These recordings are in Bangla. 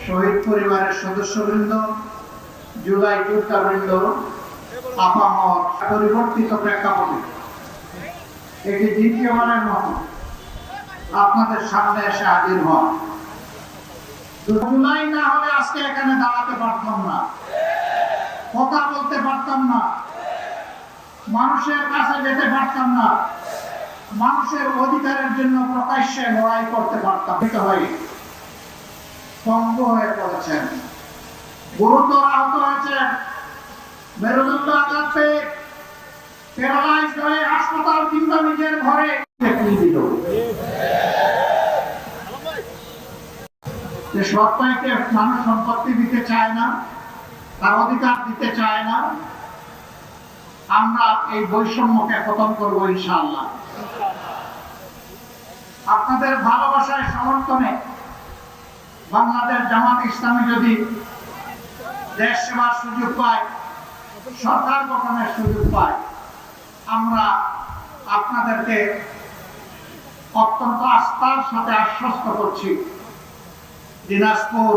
শহীদ পরিবারের সদস্যবৃন্দ, জুলাই যোদ্ধাবৃন্দ, আপামর পরিবর্তিত প্রেক্ষাপটে এটি দ্বিতীয়বারের মতো আপনাদের সামনে এসে হাজির হন। জুলাই না হলে আজকে এখানে দাঁড়াতে পারতাম না, কথা বলতে পারতাম না, মানুষের কাছে যেতে পারতাম না, মানুষের অধিকারের জন্য প্রকাশ্যে লড়াই করতে পারতাম। পঙ্গু হয়ে পড়েছেন, গুরুতর আহত হয়েছেন, মেরুদণ্ড আঘাত পেয়ে প্যারালাইজড হয়ে হাসপাতাল কিংবা নিজের ঘরে সরকারকে মানুষ সম্পত্তি দিতে চায় না, তার অধিকার দিতে চায় না। আমরা এই বৈষম্যকে খতম করবো ইনশাআল্লাহ। আপনাদের ভালোবাসায় সমর্থনে বাংলাদেশ জামাত ইসলামী যদি দেশ সেবার সুযোগ পায়, সরকার গঠনের সুযোগ পায়, আমরা আপনাদেরকে অত্যন্ত আস্থার সাথে আশ্বস্ত করছি, দিনাজপুর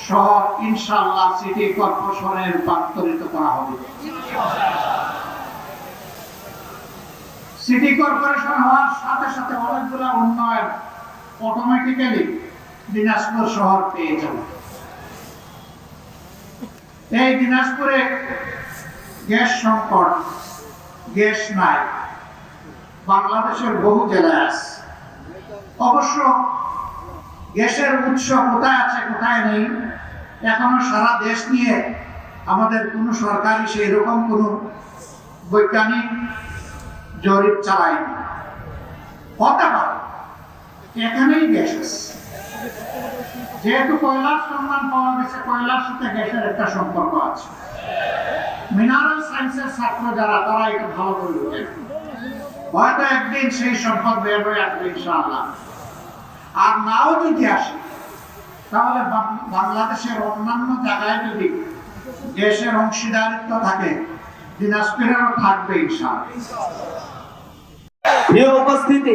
শহর ইনশাআল্লাহ সিটি কর্পোরেশনে রূপান্তরিত করা হবে। সিটি কর্পোরেশন হওয়ার সাথে সাথে অনেকগুলো উন্নয়ন অটোমেটিক্যালি দিনাজপুর শহর পেয়ে যাবে। এই দিনাজপুরে গ্যাস সংকট, গ্যাস নাই, বাংলাদেশের বহু জেলায় আছে। অবশ্য গ্যাসের উৎস কোথায় আছে কোথায় নেই এখনো সারা দেশ নিয়ে আমাদের কোন সরকারি সেই রকম কোন বৈজ্ঞানিক জরিপ চালায়নি। হতে পারে এখানেই গ্যাস আছে, যেহেতু কয়লার সন্ধান পাওয়া গেছে, কয়লার সাথে গ্যাসের একটা সম্পর্ক আছে। মিনারেল সায়েন্সের ছাত্র যারা, তারা এটা ভালো করে বুঝেন, হয়তো একদিন সেই সম্পদ বের হয়ে আসবে ইনশাআল্লাহ। আর নাও যদি আসে, তাহলে বাংলাদেশের অন্যান্য জায়গায় যদি গ্যাসের অংশীদারিত্ব থাকে, দিনাজপুরেরও থাকবে ইনশাআল্লাহ। প্রিয় উপস্থিতি,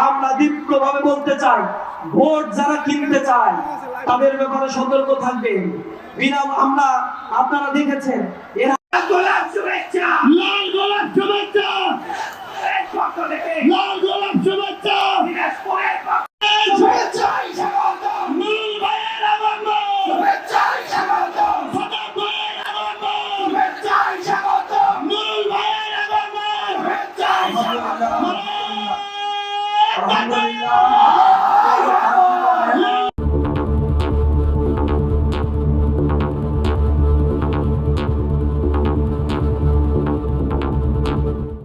আমরা দীপ্তভাবে বলতে চাই, ভোট যারা কিনতে চায় তাদের ব্যাপারে সতর্ক থাকবেন। আমরা আপনারা দেখেছেন এরা গোলাপ শুভেচ্ছা, লাল গোলাপ শুভেচ্ছা, লাল গোলাপ শুভেচ্ছা।